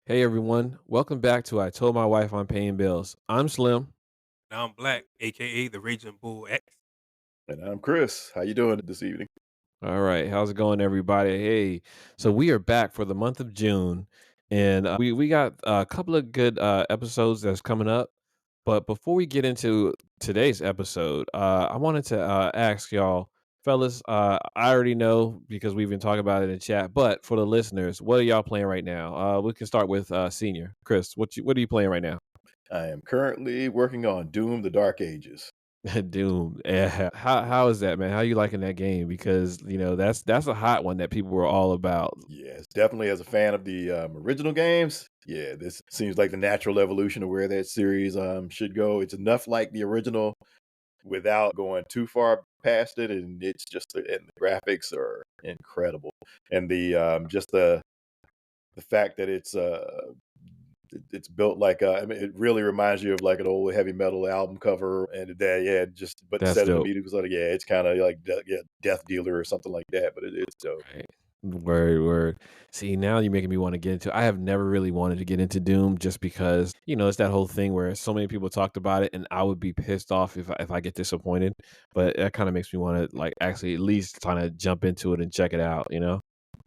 Hey everyone, welcome back to I Told My Wife I'm Paying Bills. I'm Slim. Now I'm Black, aka the Raging Bull X. And I'm Chris. How you doing this evening? All right, how's it going, everybody? Hey, so we are back for the month of June, and we got a couple of good episodes that's coming up. But before we get into today's episode, I wanted to ask y'all, fellas. I already know because we've been talking about it in chat, but for the listeners, what are y'all playing right now? We can start with Senior Chris. What are you playing right now? I am currently working on Doom: The Dark Ages. Doom. Yeah. How is that, man? How you liking that game? Because that's a hot one that people were all about. Yes, definitely as a fan of the original games. Yeah, this seems like the natural evolution of where that series should go. It's enough like the original without going too far past it, and it's just and the graphics are incredible, and the just the fact that it's built like I mean, it really reminds you of like an old heavy metal album cover, and that yeah, just but That's instead of the dope. music was like yeah, it's kind of like yeah, Death Dealer or something like that, but it's dope. Right. Word. See, now you're making me want to get into. I have never really wanted to get into Doom just because it's that whole thing where so many people talked about it, and I would be pissed off if I get disappointed. But that kind of makes me want to like actually at least kind of jump into it and check it out. Yeah,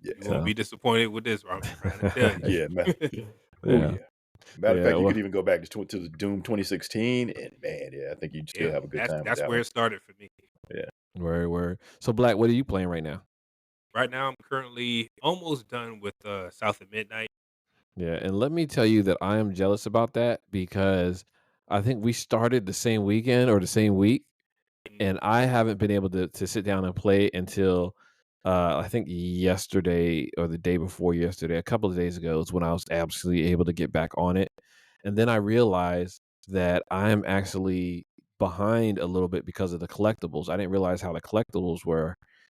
You and won't So be disappointed with this, I'm trying to tell you. yeah, man. Oh yeah, yeah. Matter of yeah. fact, you Well, could even go back to the Doom 2016, and man, yeah, I think you'd still Yeah, have a good that's time with that's that where one. it started for me. Yeah. word. So Black, what are you playing right now? Right now, I'm currently almost done with South of Midnight. Yeah, and let me tell you that I am jealous about that because I think we started the same weekend or the same week, Mm, and I haven't been able to sit down and play it until I think yesterday or the day before yesterday, a couple of days ago is when I was absolutely able to get back on it. And then I realized that I am actually behind a little bit because of the collectibles. I didn't realize how the collectibles were,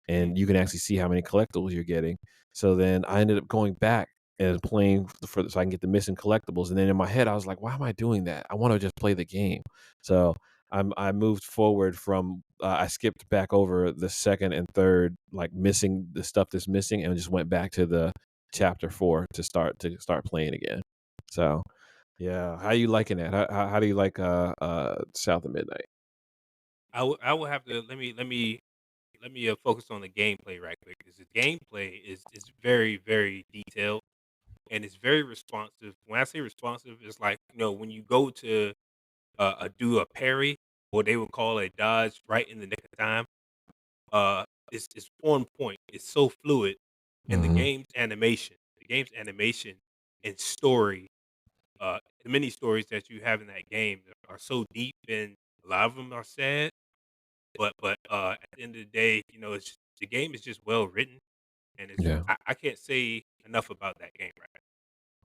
mm, and you can actually see how many collectibles you're getting. So then I ended up going back and playing for so I can get the missing collectibles. And then in my head, I was like, why am I doing that? I want to just play the game. So I moved forward from I skipped back over the second and third, like missing the stuff that's missing, and just went back to the chapter 4 to start playing again. So yeah, how you liking that? How do you like South of Midnight? I will have to let me focus on the gameplay right quick because the gameplay is very very detailed and it's very responsive. When I say responsive, it's like when you go to do a parry or they would call a dodge right in the nick of time. It's on point. It's so fluid, and Hmm. the game's animation and story, the many stories that you have in that game are so deep, and a lot of them are sad. But at the end of the day, the game is just well written, and Yeah, I can't say enough about that game right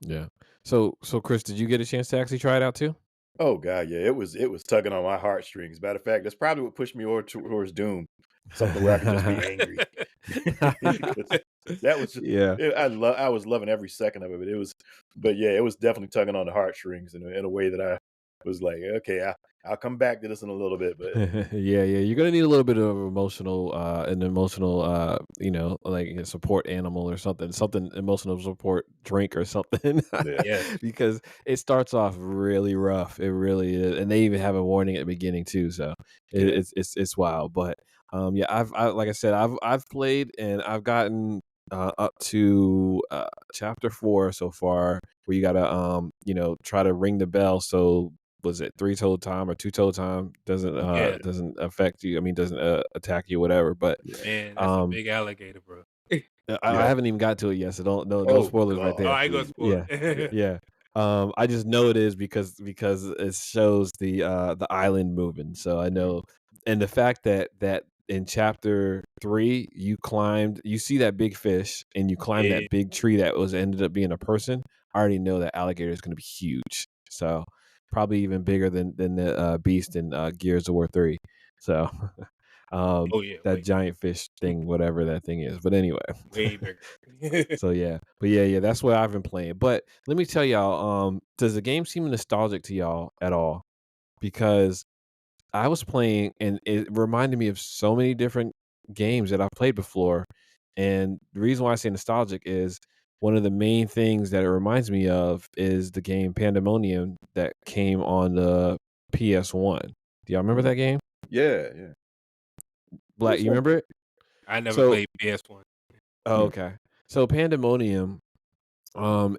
yeah. So Chris, did you get a chance to actually try it out too? Oh god, yeah, it was tugging on my heartstrings. Matter of fact, that's probably what pushed me over towards Doom. Something where I could just be angry. Because that was just Yeah. I was loving every second of it. But yeah, it was definitely tugging on the heartstrings in a way that I was like, okay, I'll come back to this in a little bit, but Yeah, you're gonna need a little bit of an emotional, like a support animal or something emotional support drink or something, yeah, now. because it starts off really rough. It really is, and they even have a warning at the beginning too. So yeah. it's wild. But yeah, like I said, I've played and I've gotten up to chapter 4 so far, where you gotta try to ring the bell so was it three-toed time or two-toed time doesn't Yeah, doesn't affect you. I mean, doesn't attack you, whatever. But Yeah. man, that's a um, big alligator, bro. I Yeah. haven't even got to it yet, so don't no Oh spoilers right Oh, there. God, I ain't gonna please. spoil Yeah, it. Yeah. yeah. I just know it is because it shows the island moving. So I Mhm. know, and the fact that in chapter 3 you see that big fish and you climb Yeah, that big tree that was ended up being a person. I already know that alligator is going to be huge. So probably even bigger than the beast in Gears of War 3. So oh yeah, that way giant fish thing, whatever that thing is. But anyway. way bigger. So yeah, but yeah, that's what I've been playing. But let me tell y'all, does the game seem nostalgic to y'all at all? Because I was playing and it reminded me of so many different games that I've played before. And the reason why I say nostalgic is one of the main things that it reminds me of is the game Pandemonium that came on the PS1. Do y'all remember that game? Yeah, yeah. Black, Which you one? remember it? I never So, played PS1. oh, okay. So Pandemonium,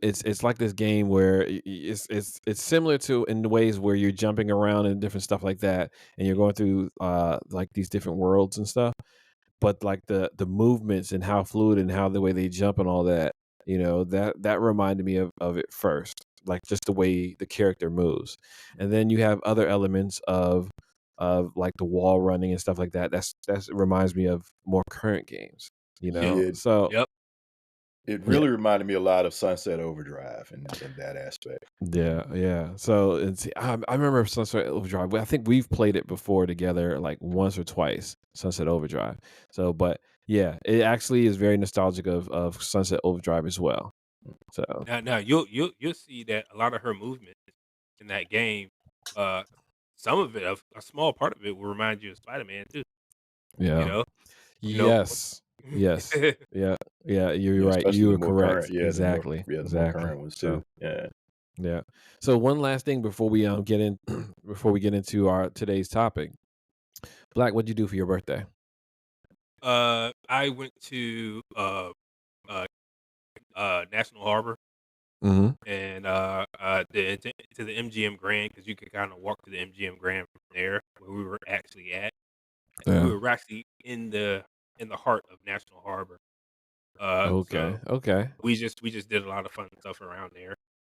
it's like this game where it's similar to in the ways where you're jumping around and different stuff like that, and you're going through like these different worlds and stuff. But like the movements and how fluid and how the way they jump and all that, that reminded me of it first, like just the way the character moves. And then you have other elements of like the wall running and stuff like that. That's reminds me of more current games, Yep. Yeah, so Yep. it yeah. really reminded me a lot of Sunset Overdrive in that aspect. Yeah. So I remember Sunset Overdrive. I think we've played it before together, like once or twice. Sunset Overdrive. So, but yeah, it actually is very nostalgic of Sunset Overdrive as well. So Now you'll see that a lot of her movements in that game, uh, some of it, a small part of it, will remind you of Spider-Man too. You yeah, know, you know. yes, yes, yeah, yeah. You're Yeah, right. especially You the were more current, correct. Exactly, the more exactly. current ones So too. Yeah. yeah. So one last thing before we get in before we get into our today's topic. Black, what'd you do for your birthday? I went to uh, National Harbor Mm-hmm. and to the MGM Grand because you could kind of walk to the MGM Grand from there where we were actually at. We Yeah. were actually in the heart of National Harbor. So Okay. Okay. we just did a lot of fun stuff around there,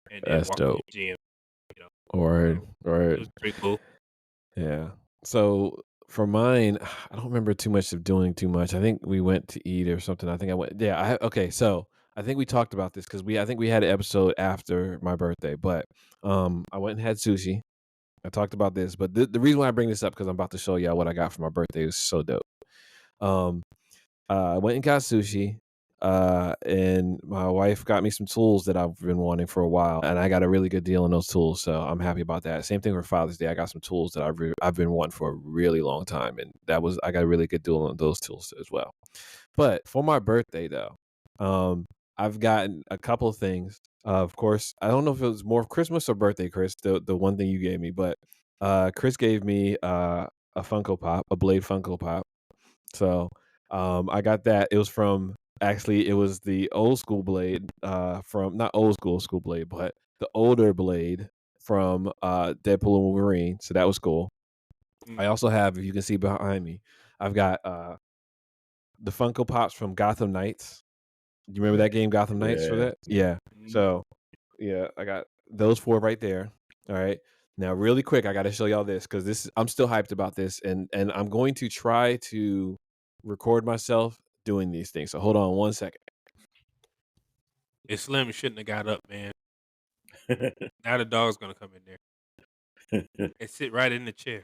and then That's walked to the dope. MGM. You know, All right. so All it right. was pretty cool. Yeah. So for mine, I don't remember too much of doing too much. I think we went to eat or something. I think I went. Yeah. Okay. So I think we talked about this because I think we had an episode after my birthday, but I went and had sushi. I talked about this, but the reason why I bring this up because I'm about to show y'all what I got for my birthday. It was so dope. Um, I went and got sushi. And my wife got me some tools that I've been wanting for a while, and I got a really good deal on those tools, so I'm happy about that. Same thing for Father's Day. I got some tools that I've been wanting for a really long time, and I got a really good deal on those tools as well. But for my birthday though, um, I've gotten a couple of things. Of course, I don't know if it was more Christmas or birthday, Chris. The one thing you gave me, but Chris gave me a Funko Pop, a Blade Funko Pop. So, I got that. It was from actually, it was the old school Blade, from not school Blade, but the older Blade from Deadpool and Wolverine. So that was cool. I Mm, also have, if you can see behind me, I've got the Funko Pops from Gotham Knights. Do you remember that game, Gotham Knights, for Yeah. that? Yeah. mm. So yeah, I got those four right there. All right. Now, really quick, I got to show y'all this because I'm still hyped about this, and I'm going to try to record myself doing these things. So hold on one second. If Slim shouldn't have got up, man. Now the dog's gonna come in there and sit right in the chair.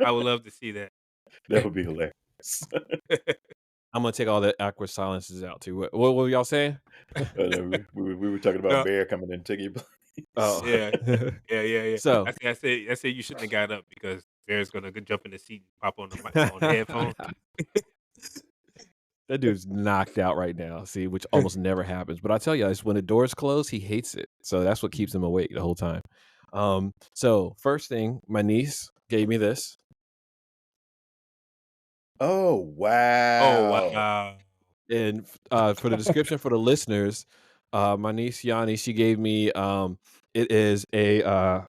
I would love to see that. That would be hilarious. I'm gonna take all the awkward silences out too. What were y'all saying? No, we were talking about No, Bear coming in and taking your place. Oh, yeah, yeah. so I said you shouldn't have got up because Bear's gonna go jump in the seat and pop on on the headphones. that dude's knocked out right now. See, which almost never happens. But I tell you, it's when the doors close, he hates it. So that's what keeps him awake the whole time. So first thing, my niece gave me this. Oh, Oh wow. wow! And for the description for the listeners, my niece Yanni, she gave me it is a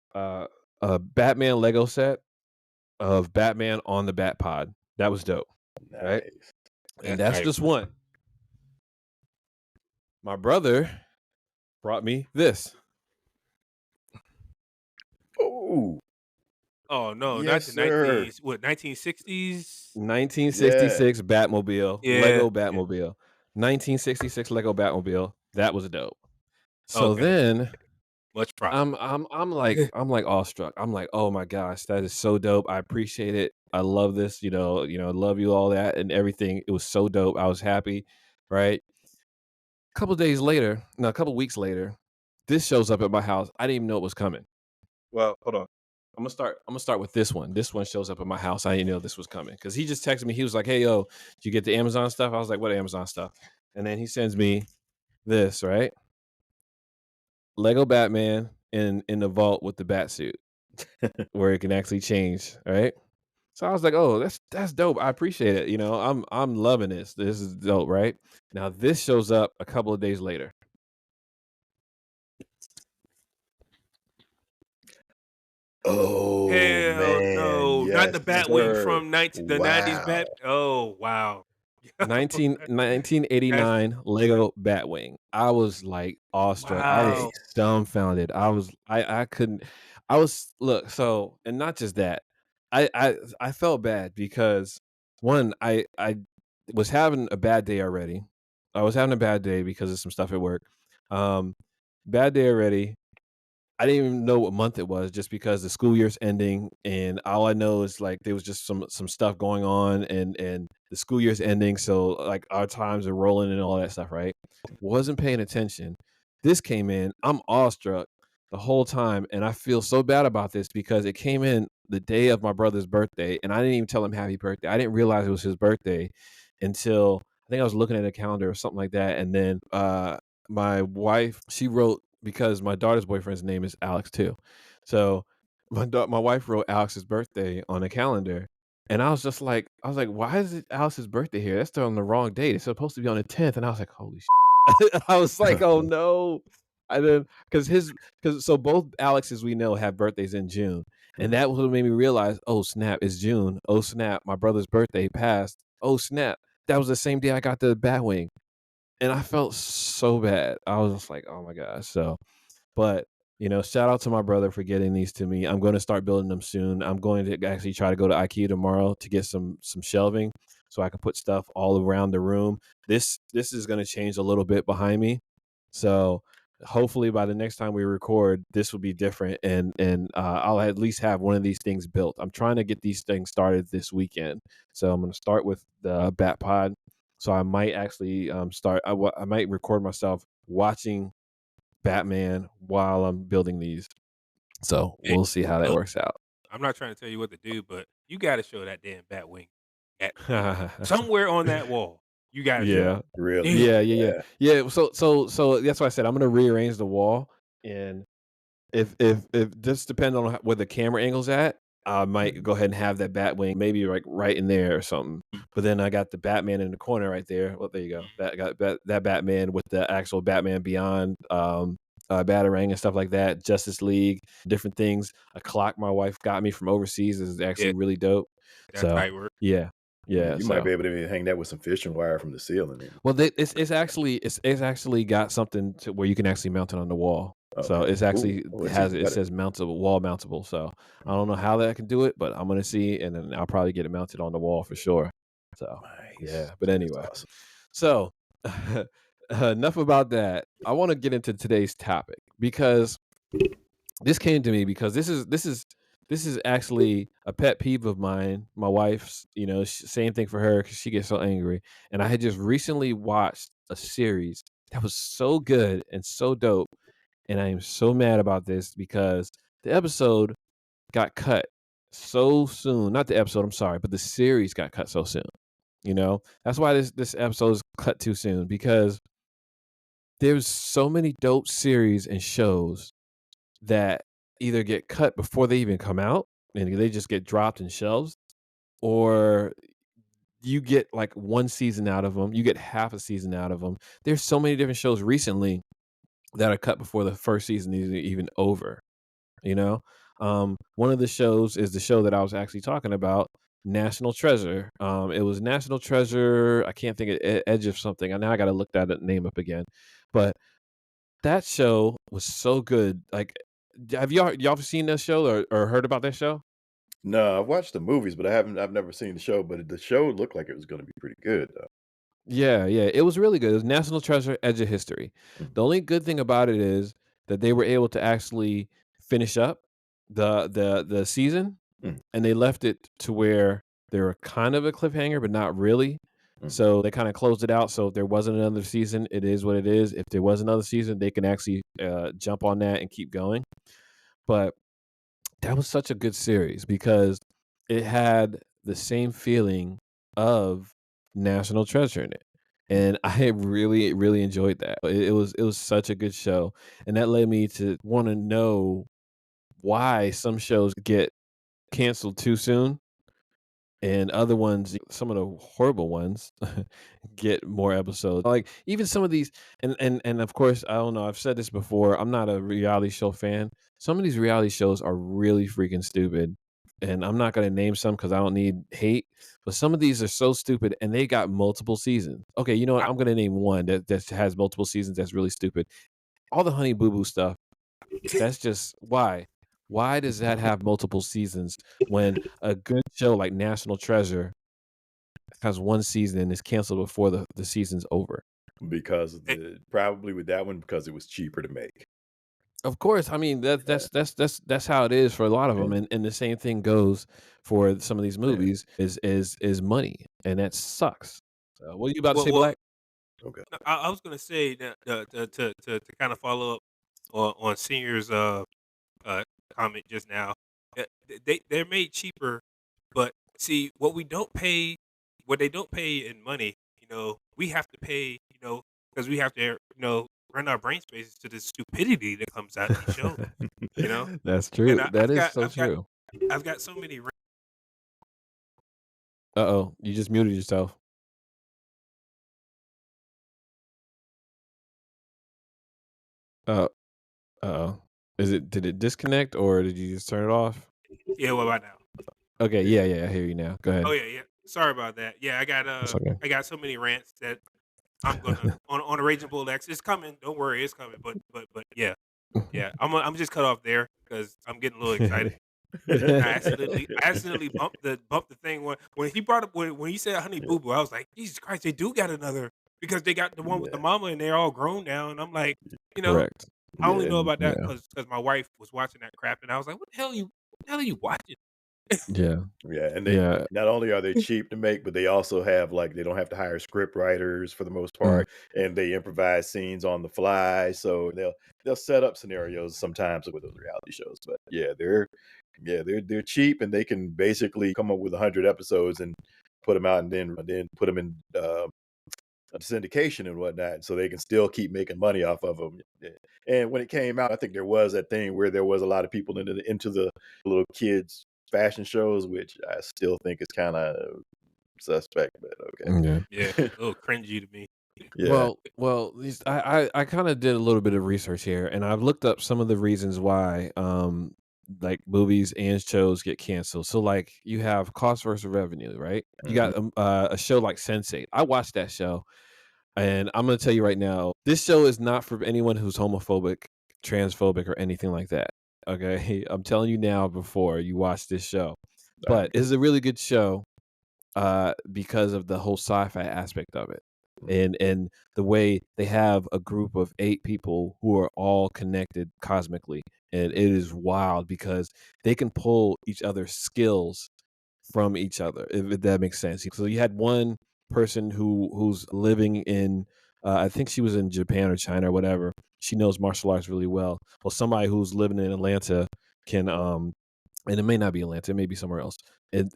Batman Lego set of Batman on the Bat Pod. That was dope, right? Nice. And That's that's tight. just one. My brother brought me this Oh, Oh no, not yes, the sir. 1960s. Yeah. 1966 Batmobile, Yeah, Lego yeah. Batmobile. 1966 Lego Batmobile. That was dope. So Okay, then much props. I'm like awestruck. I'm like, oh my gosh, that is so dope. I appreciate it. I love this, love you, all that and everything. It was so dope. I was happy, right? A couple weeks later, this shows up at my house. I didn't even know it was coming. Well, hold on. I'm gonna start with this one. This one shows up at my house. I didn't know this was coming. Because he just texted me. He was like, hey yo, did you get the Amazon stuff? I was like, what Amazon stuff? And then he sends me this, right? Lego Batman in the vault with the bat suit where it can actually change, right? So I was like, "Oh, that's dope. I appreciate it. I'm loving this. This is dope, right?" Now this shows up a couple of days later. Oh Hell man, no, not yes, the Batwing sir. from the 90s Wow. Bat. Oh wow. Yo, 1989 that's Lego Batwing. I was like awestruck. I was wow. Nice. dumbfounded. I couldn't. I was look so, and not just that. I felt bad because one, I was having a bad day already. I was having a bad day because of some stuff at work. Um, Bad day already. I didn't even know what month it was just because the school year's ending, and all I know is like there was just some stuff going on, and the school year's ending, so like our times are rolling and all that stuff, right? Wasn't paying attention. This came in, I'm awestruck the whole time, and I feel so bad about this because it came in the day of my brother's birthday, and I didn't even tell him happy birthday. I didn't realize it was his birthday until I think I was looking at a calendar or something like that, and then my wife, she wrote, because my daughter's boyfriend's name is Alex too. So my wife wrote Alex's birthday on a calendar. And I was like, why is it Alex's birthday here? That's on the wrong date. It's supposed to be on the 10th. And I was like, holy shit. I was like, oh no. And then because so both Alexes we know have birthdays in June. And that was what made me realize, oh snap, it's June. Oh snap, my brother's birthday passed. Oh snap. That was the same day I got the Batwing. And I felt so bad. I was just like, "Oh my gosh." So, but, shout out to my brother for getting these to me. I'm gonna start building them soon. I'm going to actually try to go to IKEA tomorrow to get some shelving so I can put stuff all around the room. This is gonna change a little bit behind me. So, hopefully by the next time we record, this will be different, and I'll at least have one of these things built. I'm trying to get these things started this weekend. So, I'm gonna start with the Bat Pod. So I might actually start. I might record myself watching Batman while I'm building these. So Hey, we'll see how that look, works out. I'm not trying to tell you what to do, but you gotta show that damn Batwing at somewhere on that wall. You gotta show Yeah, Yeah, it. really. Damn. Yeah. yeah. So that's why I said I'm gonna rearrange the wall, and if just depending on where the camera angle's at, I might Mhm. go ahead and have that Batwing maybe like right in there or something. But then I got the Batman in the corner right there. Well, there you go. That got that Batman with the actual Batman Beyond Batarang and stuff like that. Justice League, different things. A clock my wife got me from overseas is Yeah, actually really dope. that's So tight work. yeah, Yeah, yeah. you might So be able to hang that with some fishing wire from the ceiling. well, it's actually got something to where you can actually mount it on the wall. So Okay, it's cool. actually Oh, it's has even it better. says mountable, wall mountable. So I don't know how that can do it, but I'm gonna see, and then I'll probably get it mounted on the wall for sure. So Nice. yeah, but That's anyway, awesome. so enough about that. I want to get into today's topic because this came to me because this is actually a pet peeve of mine. My wife's, same thing for her because she gets so angry. And I had just recently watched a series that was so good and so dope, and I am so mad about this because the episode got cut so soon. Not the episode, I'm sorry, but the series got cut so soon. That's why this episode is cut too soon because there's so many dope series and shows that either get cut before they even come out and they just get dropped in shelves, or you get like one season out of them, you get half a season out of them. There's so many different shows recently that are cut before the first season is even over. You know, one of the shows is the show that I was actually talking about, National Treasure. It was National Treasure. I can't think of Edge of something. Now I got to look that name up again, but that show was so good. Like, have y'all seen that show or heard about that show? No, I've watched the movies, but I've never seen the show, but the show looked like it was gonna be pretty good though. Yeah, yeah, it was really good. It was National Treasure: Edge of History. Mhm. The only good thing about it is that they were able to actually finish up the season, Mm, and they left it to where they were kind of a cliffhanger, but not really. mm. So they kind of closed it out. So if there wasn't another season, it is what it is. If there was another season, they can actually jump on that and keep going. But that was such a good series because it had the same feeling of National Treasure in it. and I really, really enjoyed that. It was such a good show, and that led me to wanna know why some shows get canceled too soon and other ones, some of the horrible ones, get more episodes. Like even some of these, and of course, I don't know. I've said this before. I'm not a reality show fan. Some of these reality shows are really freaking stupid, and I'm not gonna name some because I don't need hate. But some of these are so stupid, and they got multiple seasons. Okay, you know what? I, I'm gonna name one that has multiple seasons. That's really stupid. All the Honey Boo Boo stuff. That's just why. Why does that have multiple seasons when a good show like National Treasure has one season and is canceled before the season's over? because of eh, probably with that one because it was cheaper to make. Of course, I mean that Yeah, that's how it is for a lot of them, and and the same thing goes for some of these yeah, movies is money, and that sucks. What are you about to well, say, Black? okay. no, I was gonna say that to kind of follow up on Senior's uh comment just now. They're made cheaper, but see what they don't pay in money. We have to pay. Because we have to run our brain spaces to the stupidity that comes out these shows. You know, That's and true. That is so true. I've got so many. Uh-oh, you just muted yourself. Uh uh-oh. Did it disconnect or did you just turn it off? Yeah, what about now? Okay, Yeah. yeah, I hear you now. Go Oh ahead. yeah, yeah. Sorry about that. Yeah, That's okay. I got so many rants that I'm gonna on a Raging Bull X. It's coming. Don't worry, it's coming. But yeah, yeah. I'm just cut off there because I'm getting a little excited. And I accidentally bumped the thing when he brought up when he said Honey Yeah, Boo Boo. I was like, Jesus Christ, they do got another because they got the one with the yeah, mama and they're all grown now. And I'm like, you know, Correct. I yeah, only know and about that Yeah. because my wife was watching that crap, and I was like, what the hell are you watching? Yeah. yeah, and they Yeah. not only are they cheap to make, but they also have like they don't have to hire script writers for the most Mm. part, and they improvise scenes on the fly. So they'll set up scenarios sometimes with those reality shows. But they're cheap and they can basically come up with 100 episodes and put them out and then put them in syndication and whatnot, so they can still keep making money off of them. And when it came out, I think there was that thing where there was a lot of people into the little kids fashion shows, which I still think is kind of suspect, but Yeah. Yeah, a little cringy to me. yeah. Well, these I kind of did a little bit of research here, and I've looked up some of the reasons why like movies and shows get canceled. So like you have cost versus revenue, right? You Mhm. got a show like Sense8. I watched that show, and I'm gonna tell you right now, this show is not for anyone who's homophobic, transphobic, or anything like that. Okay, I'm telling you now before you watch this show, Alright. but it's a really good show because of the whole sci-fi aspect of it, Mhm. and the way they have a group of 8 people who are all connected cosmically, and it is wild because they can pull each other's skills from each other, if that makes sense. So you had one person who's living in, I think she was in Japan or China or whatever. She knows martial arts really well. Well, somebody who's living in Atlanta can and it may not be Atlanta, it may be somewhere else.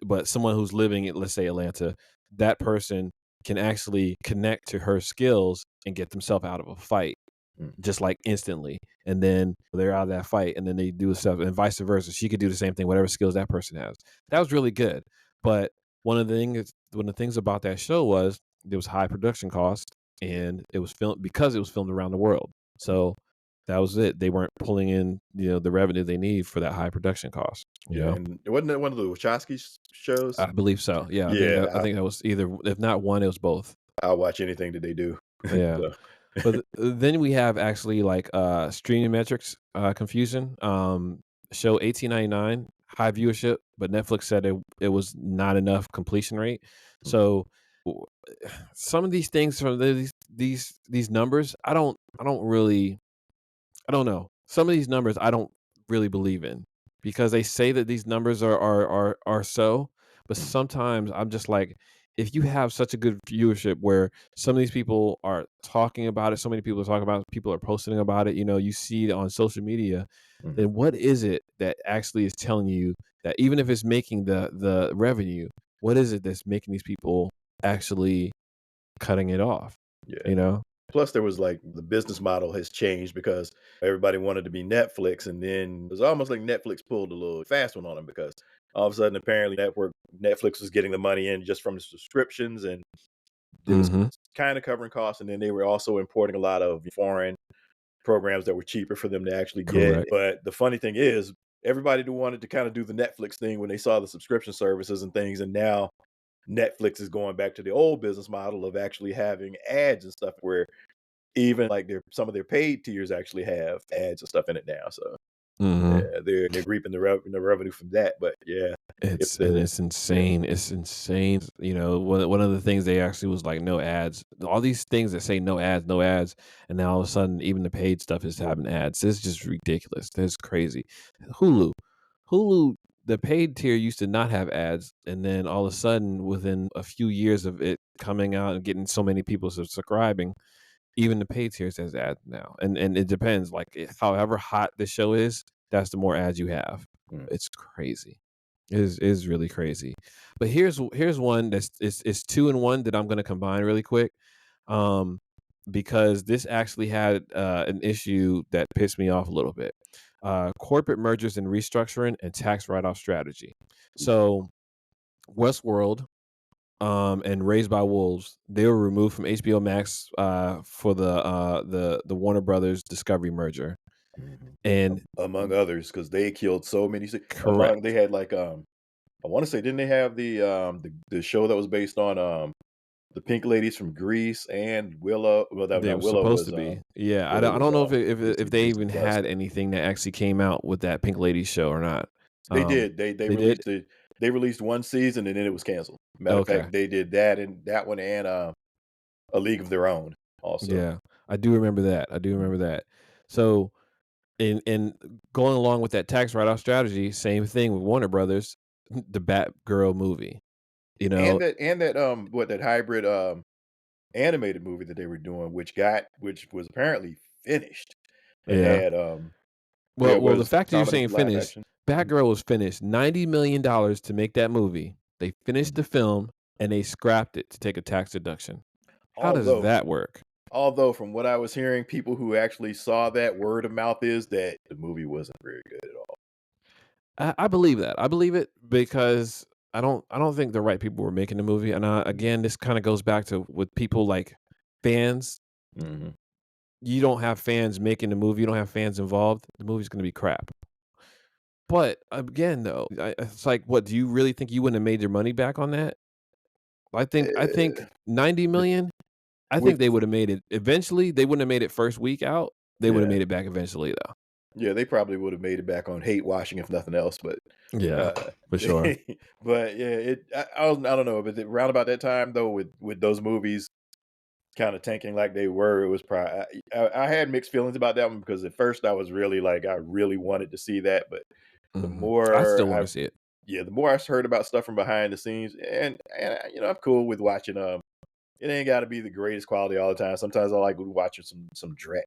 But someone who's living in, let's say, Atlanta, that person can actually connect to her skills and get themselves out of a fight Mm. just like instantly. And then they're out of that fight and then they do stuff and vice versa. She could do the same thing, whatever skills that person has. That was really good. But one of the things about that show was there was high production cost and it was filmed because it was filmed around the world. So that was it. They weren't pulling in, the revenue they need for that high production cost, you Yeah, know? and wasn't that one of the Wachowski shows? I believe so. Yeah, Yeah, I think that was either if not one, it was both. I'll watch anything that they do. Yeah. So But then we have actually like streaming metrics confusion. Show 1899 high viewership, but Netflix said it was not enough completion rate. So w- some of these things from these numbers, I don't know. Some of these numbers I don't really believe in because they say that these numbers are so, but mm, sometimes I'm just like, if you have such a good viewership where some of these people are talking about it, so many people are talking about it, people are posting about it, you see it on social media, mhm. then what is it that actually is telling you that even if it's making the revenue, what is it that's making these people actually cutting it off, Yeah. you know? Plus, there was like the business model has changed because everybody wanted to be Netflix, and then it was almost like Netflix pulled a little fast one on them because all of a sudden, apparently, Netflix was getting the money in just from the subscriptions, and it was Mhm. kind of covering costs. And then they were also importing a lot of foreign programs that were cheaper for them to actually get. Correct. But the funny thing is, everybody wanted to kind of do the Netflix thing when they saw the subscription services and things, and now Netflix is going back to the old business model of actually having ads and stuff where even like some of their paid tiers actually have ads and stuff in it now. So Mhm. yeah, they're reaping the revenue from that. But yeah, if the It's yeah. insane. It's insane. You know, one of the things they actually was like no ads. All these things that say no ads, no ads, and now all of a sudden even the paid stuff is having ads. It's just ridiculous. That's crazy. Hulu, Hulu, the paid tier used to not have ads, and then all of a sudden, within a few years of it coming out and getting so many people subscribing, even the paid tiers has ads now. And it depends. Like however hot the show is, that's the more ads you have. Mm, It's crazy. Is really crazy. But here's one that's it's two in one that I'm gonna combine really quick. Um because this actually had an issue that pissed me off a little bit. Corporate mergers and restructuring and tax write-off strategy. So Westworld and Raised by Wolves, they were removed from HBO Max for the Warner Brothers Discovery merger. mhm. And Among others, because they killed so many. Among they correct. had like I want to say, didn't they have the show that was based on the Pink Ladies from Greece and Willow? Well, They no, were supposed to be. Yeah, I don't know if they Disney even Plus. had anything that actually came out with that Pink Lady show or not. They did. They They did? released it. They released one season and then it was canceled. Matter of Okay. fact, they did that and that one and A League of Their Own also. Yeah. I do remember that. I do remember Mhm. that. So in going along with that tax write-off strategy, same thing with Warner Brothers, the Batgirl movie. You know, And that what that hybrid animated movie that they were doing, which was apparently finished and yeah. had yeah, Well, the was fact that you're comedy saying live finished, action. Mhm. Batgirl was finished. $90 million to make that movie. They finished Mhm. the film and they scrapped it to take a tax deduction. How does Although that work? although from what I was hearing, people who actually saw that, word of mouth is that the movie wasn't very good at all. I believe that. I believe it because I don't think the right people were making the movie. And again, this kind of goes back to with people like fans. Mhm. You don't have fans making the movie. You don't have fans involved. The movie's going to be crap. But again, though, it's like, what do you really think you wouldn't have made your money back on that? I think Eh, 90 the million. I think with they would have made it eventually. They wouldn't have made it first week out. They would have Yeah. made it back eventually, though. Yeah, they probably would have made it back on hate washing if nothing else, but, Yeah, for sure. they but yeah, I don't know, but around about that time though, with those movies kinda tanking like they were, it was probably I had mixed feelings about that one because at first I was really like, I really wanted to see that, but the I still more want to I see it. yeah, the more I heard about stuff from behind the scenes and I'm cool with watching, it ain't gotta be the greatest quality all the time. Sometimes I like watching some Drek,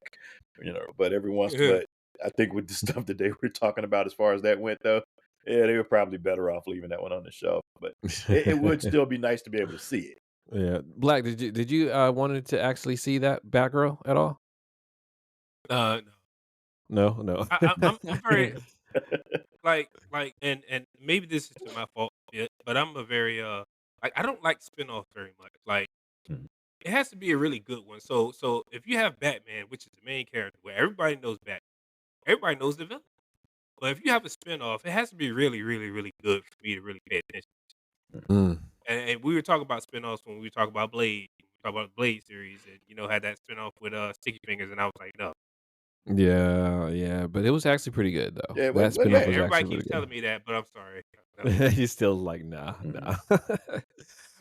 but every once Yeah. but I think with the stuff that they were talking about as far as that went though, yeah, they were probably better off leaving that one on the shelf, but it would still be nice to be able to see it. Yeah, Black. Did you wanted to actually see that Batgirl at all? No. No, no. I'm very and maybe this is to my fault, yeah, but I'm a very like I don't like spinoffs very much. Like Mhm. it has to be a really good one. So if you have Batman, which is the main character, where everybody knows Batman, everybody knows the villain. But if you have a spinoff, it has to be really, really, really good for me to really pay attention. Mm, And we were talking about spinoffs when we were talking about Blade. We talked about the Blade series, and had that spinoff with Sticky Fingers, and I was like, no. yeah, yeah, but it was actually pretty good though. Yeah, That what spinoff Yeah, was everybody actually keeps really good. telling me that, but I'm sorry. No. He's still like, nah, Mhm. nah.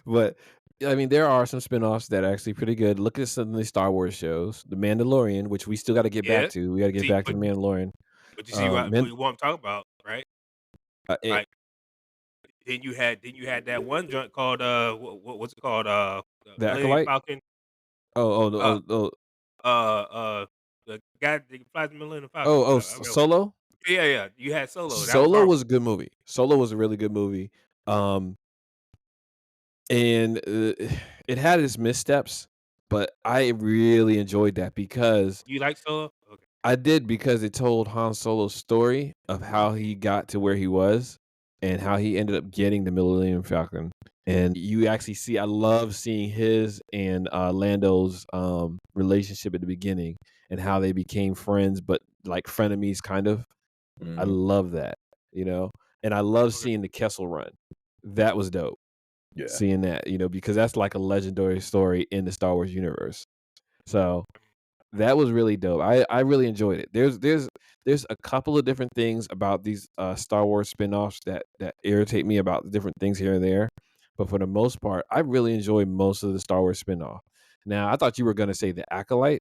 But I mean, there are some spinoffs that are actually pretty good. Look at some of the Star Wars shows, The Mandalorian, which we still got to get back Yeah. to. We got to get See, back to The Mandalorian. but you see Men, what I'm talking about, right? it, Like then you had that one joint called what's it called the Millennium Acolyte. Falcon uh Oh, oh, the guy that flies the Millennium Falcon or oh, whatever. I remember. Solo. Yeah. You had Solo. That was Solo horrible. was a good movie. Solo was a really good movie. Um, and it had its missteps, but I really enjoyed that because You like Solo? Okay. I did because it told Han Solo's story of how he got to where he was and how he ended up getting the Millennium Falcon. And you actually see, I love seeing his and Lando's relationship at the beginning and how they became friends, but like frenemies, kind of. I Mhm. love that, you know, and I love Okay. seeing the Kessel Run. That was dope. Yeah. Seeing that, because that's like a legendary story in the Star Wars universe. So that was really dope. I really enjoyed it. There's a couple of different things about these Star Wars spin-offs that irritate me about the different things here and there. But for the most part, I really enjoyed most of the Star Wars spin-off. Now, I thought you were gonna say the Acolyte,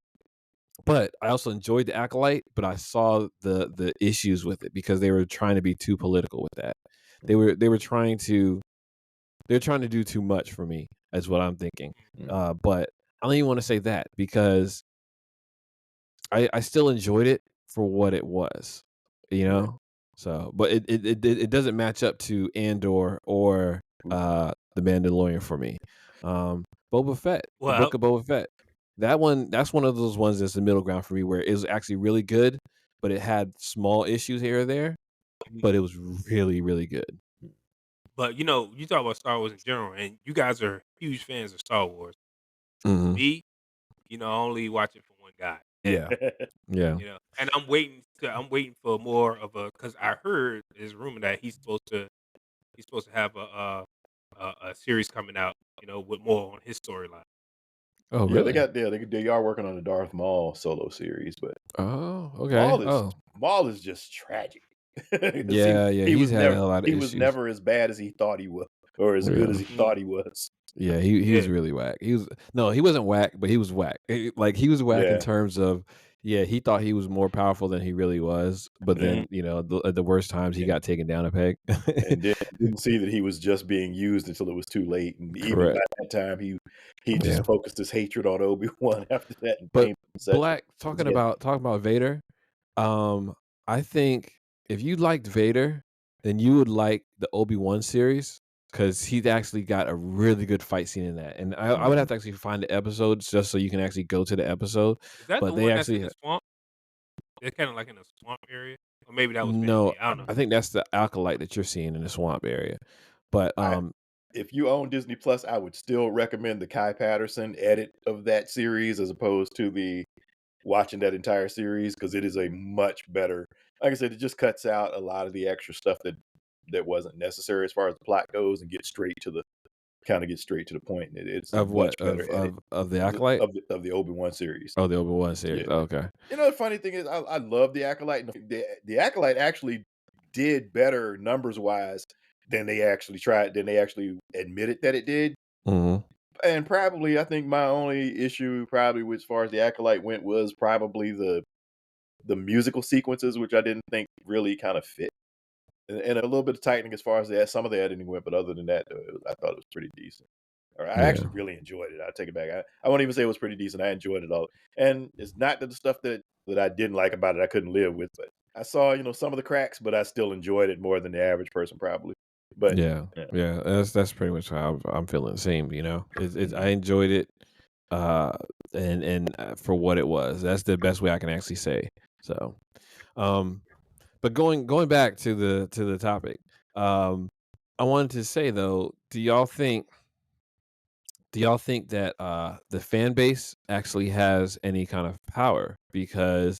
but I also enjoyed the Acolyte, but I saw the issues with it because they were trying to be too political with that. They were trying to do too much for me, is what I'm thinking. Mhm. But I don't even want to say that because I still enjoyed it for what it was, you Right. know. So, but it doesn't match up to Andor or the Mandalorian for me. Boba Fett, the Well, Book of Boba Fett, that's one of those ones that's the middle ground for me where it was actually really good, but it had small issues here or there, but it was really really good. but you talk about Star Wars in general, and you guys are huge fans of Star Wars. Hmm. Me, I only watch it for one guy, Ed. Yeah, yeah. And I'm waiting for more of a because I heard there's a rumor that he's supposed to have a series coming out, with more on his storyline. Oh, Yeah, they really? got yeah, they are working on the Darth Maul solo series, but Oh, okay. Maul is Oh, Maul is just tragic. 'Cause yeah, yeah. he He's was had never a lot of he was issues. never as bad as he thought he was, or as good as Yeah. he Mm, thought he was. Yeah, he was yeah, really whack. He wasn't whack, but he was whack. Like he was whack in Yeah, terms of, yeah, he thought he was more powerful than he really was, but yeah, then at the worst times he and got taken down a peg. and didn't see that he was just being used until it was too late, and even by Correct. that time, he Yeah, just focused his hatred on Obi-Wan after that and but blamed Seth for Black his death. talking about Vader. I think if you liked Vader, then you would like the Obi-Wan series because he's actually got a really good fight scene in that. And I would Mhm. have to actually find the episodes just so you can actually go to the episode. is that the But they one that's in actually the swamp? They're kind of like in a swamp area, or maybe that was no, Vanity. I don't know. I think that's the Acolyte that you're seeing in the swamp area. But I If you own Disney Plus, I would still recommend the Kai Patterson edit of that series as opposed to the watching that entire series because it is a much better. Like I said, it just cuts out a lot of the extra stuff that wasn't necessary as far as the plot goes and get straight to the point. It's a of much what better edit of the Acolyte? of the Obi-Wan series. Oh, the Obi-Wan series. Yeah. Oh, okay. The funny thing is I love the Acolyte. And the Acolyte actually did better numbers wise than they actually admitted that it did. Hmm. And probably I think my only issue probably with as far as the Acolyte went was probably the musical sequences, which I didn't think really kind of fit. And a little bit of tightening as far as some of the editing went, but other than that, I thought it was pretty decent. Or I Yeah. actually really enjoyed it. I take it back. I won't even say it was pretty decent. I enjoyed it all. And it's not that the stuff that I didn't like about it I couldn't live with, but I saw, some of the cracks, but I still enjoyed it more than the average person probably. But Yeah. yeah. Yeah. That's pretty much how I'm feeling the same, It's I Mhm. enjoyed it uh and for what it was. That's the best way I can actually say. So, um but going back to the topic, um, I wanted to say though, do y'all think that the fan base actually has any kind of power? Because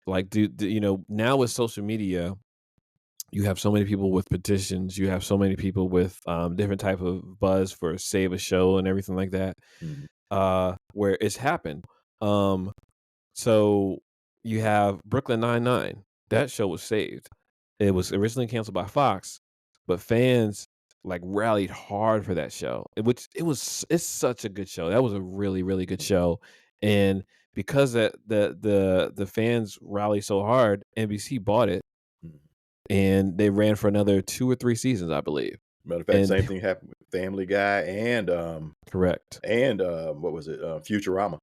like now with social media, you have so many people with petitions, you have so many people with different type of buzz for save a show and everything like that. Mhm. Where it's happened. Um So you have Brooklyn Nine-Nine. That show was saved. It was originally canceled by Fox, but fans like rallied hard for that show. It's such a good show. That was a really really good show, and because that the fans rallied so hard, NBC bought it Mhm. and they ran for another 2 or 3 seasons, I believe. Matter of fact, And same thing happened with Family Guy correct. and what was it? Futurama.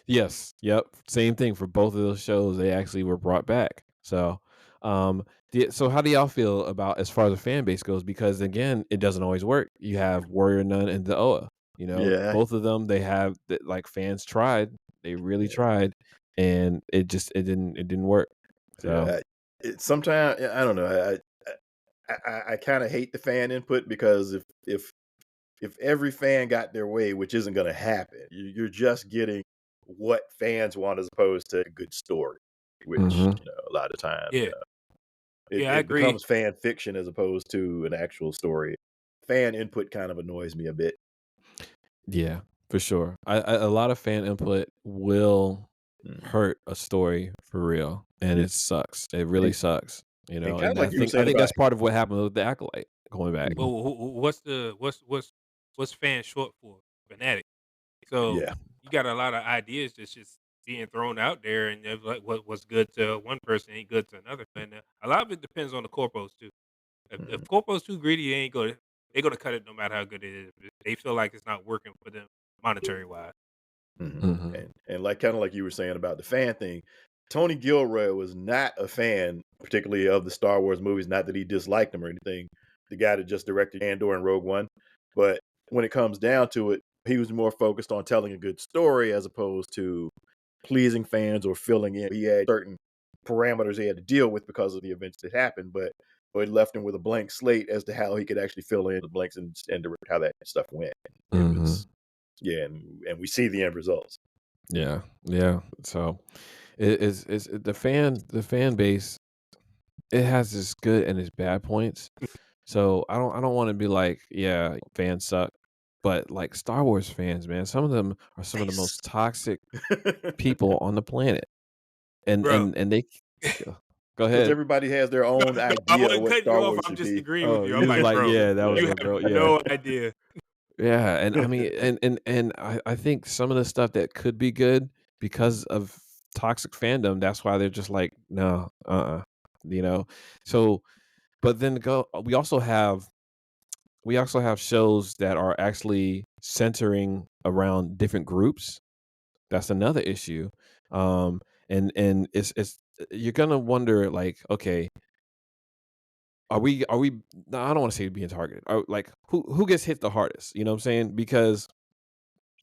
Yes. Yep. Same thing for both of those shows. They actually were brought back. So, so how do y'all feel about as far as the fan base goes? Because again, it doesn't always work. You have Warrior Nun and the Oa. Yeah. Both of them, they have that, like, fans tried, they really Yeah. tried, and it didn't work. So, Yeah. Sometimes I don't know. I kind of hate the fan input because if every fan got their way, which isn't going to happen, you're just getting what fans want as opposed to a good story, which mhm, a lot of times Yeah, yeah, I it agree. becomes fan fiction as opposed to an actual story. Fan input kind of annoys me a bit. yeah, for sure. A lot of fan input will Mm. hurt a story for real, and Yeah. it sucks. It really And, sucks, and kind and of I like you were think I saying think about that's part of what happened with the Acolyte going back. Mhm. Well, what's fan short for? Fanatic. So Yeah. you got a lot of ideas that's just being thrown out there, and they're like what's good to one person ain't good to another. And a lot of it depends on the corpos too. If Mhm. corpos too greedy, they're gonna cut it no matter how good it is. If they feel like it's not working for them monetary wise. Mhm. Mhm, And like kind of like you were saying about the fan thing, Tony Gilroy was not a fan, particularly of the Star Wars movies. Not that he disliked them or anything. The guy that just directed Andor and Rogue One, but when it comes down to it, he was more focused on telling a good story as opposed to pleasing fans or filling in. He had certain parameters he had to deal with because of the events that happened, but it left him with a blank slate as to how he could actually fill in the blanks and how that stuff went. It mhm. was yeah, and we see the end results. Yeah, yeah. So it's the fan base. It has its good and its bad points. So I don't want to be like, yeah, fans suck, but like Star Wars fans, man, some of them are some of They the most toxic people on the planet, and Bro, and and they go go because ahead. everybody has their no, own no, I idea of wasn't what cutting you Star off. Wars I'm should just be. agreeing with Oh, you. I'm you was like, like, bro, yeah, that was you my have girl. Yeah, no idea. yeah, and I mean, and I think some of the stuff that could be good because of toxic fandom. That's why they're just like, no, you know. So, but then we also have shows that are actually centering around different groups. That's another issue. And it's you're gonna wonder, like, okay, are we no, I don't want to say being targeted. Like, who gets hit the hardest? You know what I'm saying? Because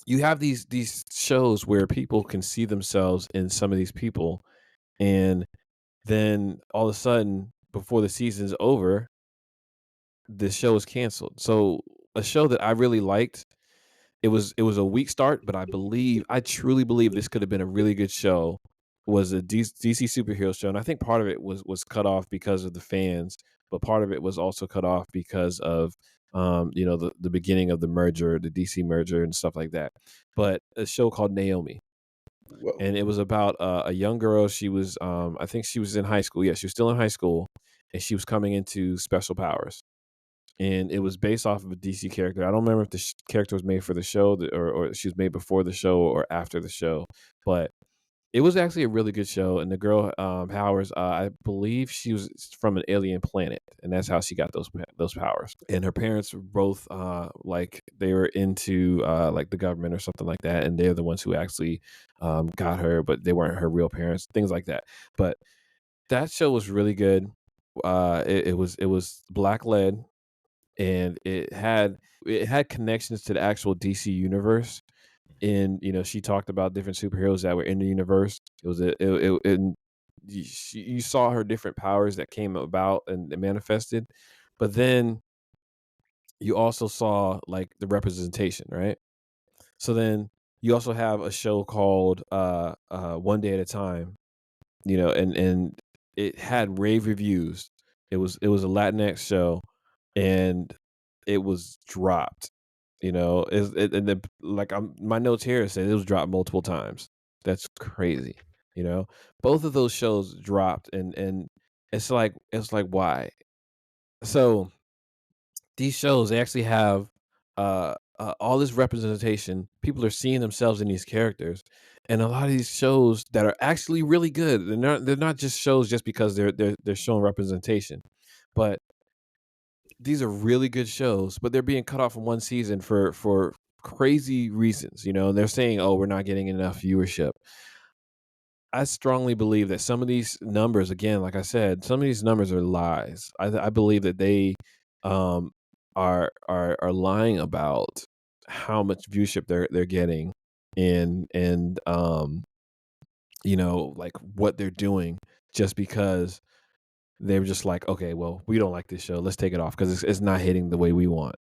you have these shows where people can see themselves in some of these people, and then all of a sudden, before the season's over, the show is canceled. So a show that I really liked, it was a weak start, but I truly believe this could have been a really good show. Was a DC superhero show, and I think part of it was cut off because of the fans, but part of it was also cut off because of the beginning of the merger, the DC merger, and stuff like that. But a show called Naomi, Whoa. and it was about a young girl. She was, I think she was in high school. Yeah, she was still in high school, and she was coming into special powers, and it was based off of a DC character. I don't remember if the character was made for the show or she was made before the show or after the show, but it was actually a really good show. And the girl, Powers, I believe she was from an alien planet, and that's how she got those powers. And her parents were both like they were into like the government or something like that, and they're the ones who actually got her, but they weren't her real parents, things like that. But that show was really good. It was black led, and it had connections to the actual DC universe. And she talked about different superheroes that were in the universe. It was and you saw her different powers that came about and manifested, but then you also saw like the representation, right? So then you also have a show called One Day at a Time, and it had rave reviews. It was a Latinx show, and it was dropped. And then, like, my notes here say it was dropped multiple times. That's crazy. Both of those shows dropped, and it's like why? So these shows, they actually have all this representation. People are seeing themselves in these characters, and a lot of these shows that are actually really good. They're not just shows just because they're showing representation, but these are really good shows. But they're being cut off from one season for crazy reasons. And they're saying, "Oh, we're not getting enough viewership." I strongly believe that some of these numbers, again, like I said, some of these numbers are lies. I believe that they um, are lying about how much viewership they're getting, and like what they're doing, just because they were just like, okay, well, we don't like this show, let's take it off because it's not hitting the way we want.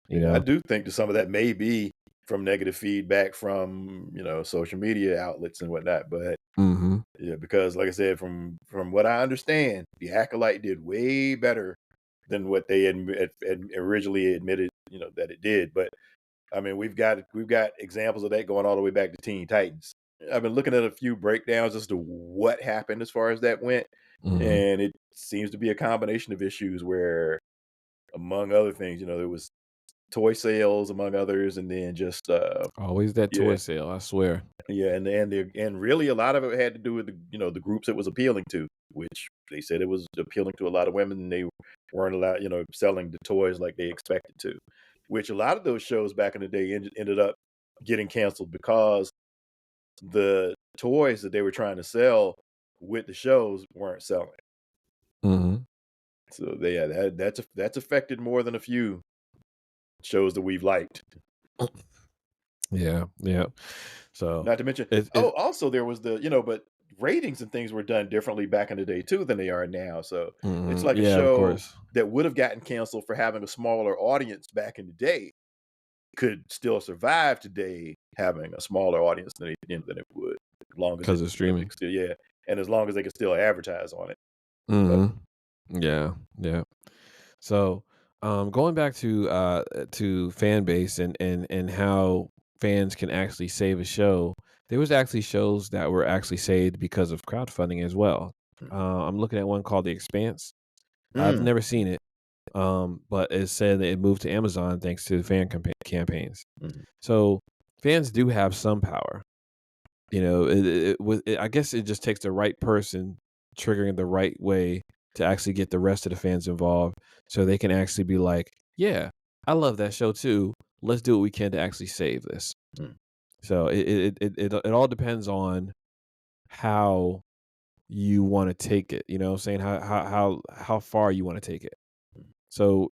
Yeah, I do think that some of that may be from negative feedback from, social media outlets and whatnot. But Mm-hmm. yeah, because like I said, from what I understand, the Acolyte did way better than what they had originally admitted, that it did. But I mean, we've got examples of that going all the way back to Teen Titans. I've been looking at a few breakdowns as to what happened as far as that went, Mm-hmm. and it seems to be a combination of issues where, among other things, there was toy sales among others, and then just Always that toy yeah, sale, I swear. yeah, and really a lot of it had to do with the groups it was appealing to, which they said it was appealing to a lot of women, and they weren't allowed, selling the toys like they expected to, which a lot of those shows back in the day ended up getting canceled because the toys that they were trying to sell with the shows weren't selling. Mm-hmm. So yeah, that's affected more than a few shows that we've liked. Yeah, yeah. So Not to mention, it also there was but ratings and things were done differently back in the day too than they are now. So it's like a yeah, of show course. that would have gotten canceled for having a smaller audience back in the day could still survive today having a smaller audience than it would, as long as Because it, of they streaming. can still, yeah, and as long as they can still advertise on it. But Mm-hmm. Yeah, yeah. So, going back to fan base and how fans can actually save a show, there was actually shows that were actually saved because of crowdfunding as well. I'm looking at one called The Expanse. I've mm, never seen it, but it said that it moved to Amazon thanks to fan campaigns. mm, So fans do have some power. I guess it just takes the right person triggering the right way to actually get the rest of the fans involved, so they can actually be like, yeah, I love that show too, let's do what we can to actually save this. mm, So it all depends on how you want to take it, what I'm saying, how far you want to take it. mm, So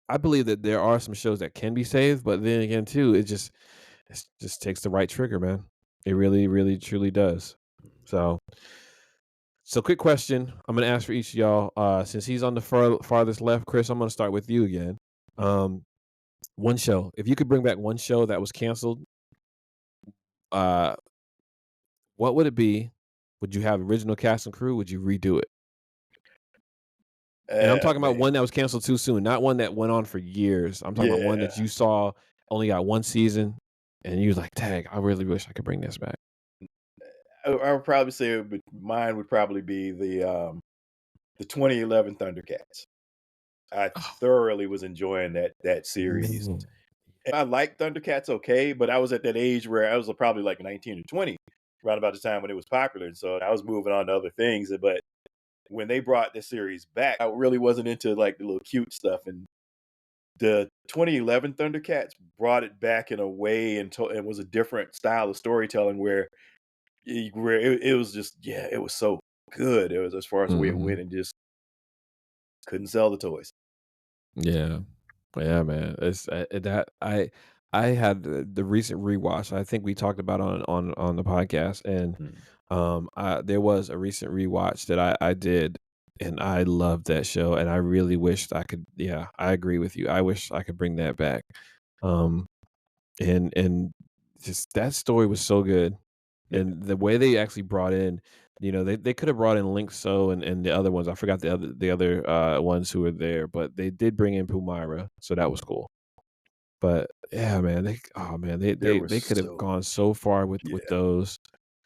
I believe that there are some shows that can be saved, but then again too, it just takes the right trigger, man. It really, really, truly does. So, quick question. I'm gonna ask for each of y'all. Since he's on the farthest left, Chris, I'm gonna start with you again. Um, one show. If you could bring back one show that was canceled, uh, what would it be? Would you have original cast and crew? Would you redo it? And I'm talking about man, one that was canceled too soon, not one that went on for years. I'm talking about one yeah. that you saw only got one season, and you was like, "Dang, I really wish I could bring this back." I would probably say mine would probably be the 2011 Thundercats. I Oh, thoroughly was enjoying that series. man. I liked Thundercats okay, but I was at that age where I was probably like 19 or 20, around about the time when it was popular. And so I was moving on to other things. But when they brought the series back, I really wasn't into like the little cute stuff. And the 2011 Thundercats brought it back in a way and was a different style of storytelling where it was just, yeah, it was so good. It was as far as the way it Mhm. went, and just couldn't sell the toys. Yeah. Yeah, man. It's that I had the recent rewatch. I think we talked about on the podcast, and Mm, there was a recent rewatch that I did, and I loved that show, and I really wished I could. Yeah, I agree with you. I wish I could bring that back. Um, and just that story was so good, yeah, and the way they actually brought in, they could have brought in Link So and the other ones. I forgot the other ones who were there, but they did bring in Pumira, so that was mm. cool. But yeah, man, they There they was they could have so gone so far with yeah, those,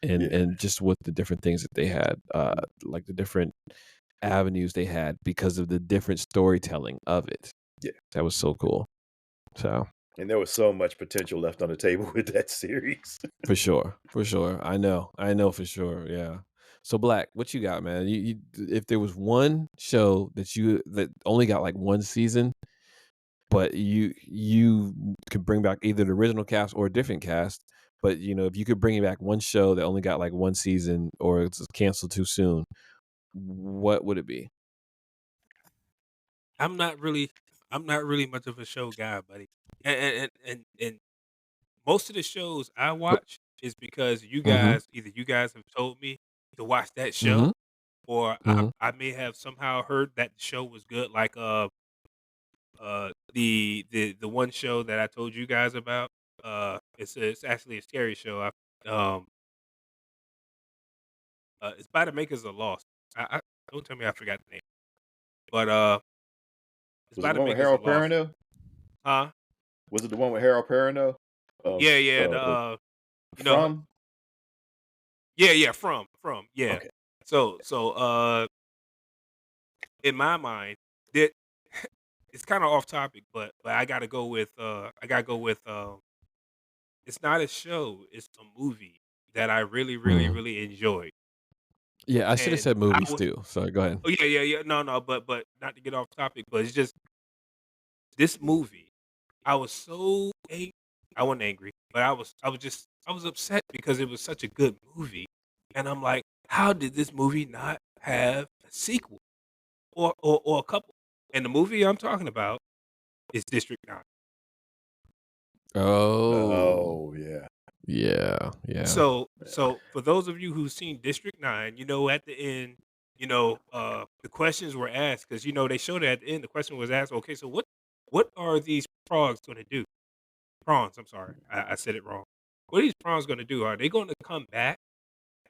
and yeah, and just with the different things that they had, mm, like the different avenues they had because of the different storytelling of it. yeah. That was so cool. So And there was so much potential left on the table with that series. for sure, I know for sure. Yeah. So Black, what you got, man? If there was one show that only got like one season, but you could bring back either the original cast or a different cast, but if you could bring back one show that only got like one season or it's canceled too soon, what would it be? I'm not really much of a show guy, buddy. And most of the shows I watch is because Mm-hmm. either you guys have told me to watch that Mm-hmm. show, or Mm-hmm. I may have somehow heard that the show was good. Like the one show that I told you guys about. It's actually a scary show. It's by the makers of Lost. I don't tell me I forgot the name, but it's Was it by the the one with makers of Harold Lost. Perrineau? Huh? Was it the one with Harold Perrineau? Yeah, yeah. You know, From? yeah. Yeah. Okay. So in my mind, that it's kind of off topic, but I gotta go with it's not a show, it's a movie that I really, really, Mm. really enjoyed. Yeah, I should have And said I movies was too. So go ahead. oh yeah. No, but not to get off topic, but it's just this movie. I was so I wasn't angry, but I was upset because it was such a good movie. And I'm like, how did this movie not have a sequel or a couple? And the movie I'm talking about is District 9. Oh, Oh, yeah. yeah. So for those of you who've seen District 9, at the end, the questions were asked because they showed it at the end. The question was asked, okay, so what are these frogs going to do? Prawns, I'm sorry, I said it wrong. What are these prawns going to do? Are they going to come back?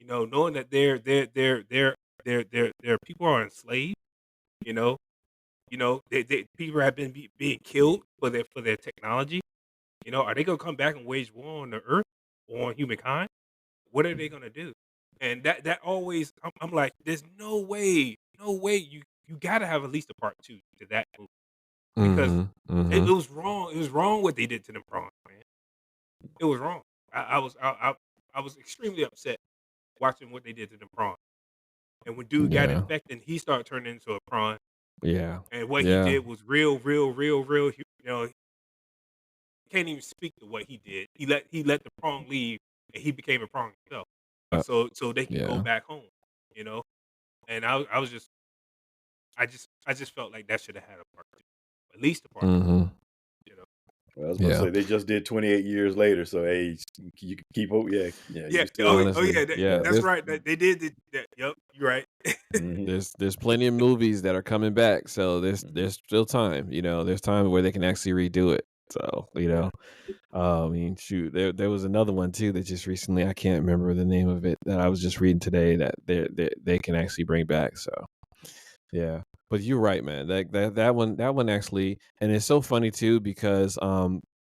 Knowing that their people are enslaved. You know, people have been being killed for their technology. Are they going to come back and wage war on the earth or on humankind? What are they gonna do? And that always, I'm like, there's no way you gotta have at least a part two to that movie because Mm-hmm. it Mm-hmm. was wrong. It was wrong what they did to them prawns, man. It was wrong. I was extremely upset watching what they did to them prawns. And when dude got Yeah. infected, he started turning into a prawn. Yeah. And what he Yeah. did was real. Can't even speak to what he did. He let the prawn leave, and he became a prawn himself. Uh, So they can go yeah. back home. You know, and I was just I just felt like that should have had a part two, at least a part two. Mm-hmm. You know. Well, I was about to Yeah. say they just did 28 years later, so hey, you can keep hope. Yeah, yeah, you Yeah. can still. Oh yeah. Honestly, yeah. Yeah. That's right. They did. That. Yep. You're right. Hmm. There's plenty of movies that are coming back, so Hmm. there's still time. There's time where they can actually redo it. So Yeah. I mean, shoot, there was another one too that just recently I can't remember the name of it that I was just reading today that they can actually bring back. So yeah, but you're right, man. That one actually, and it's so funny too because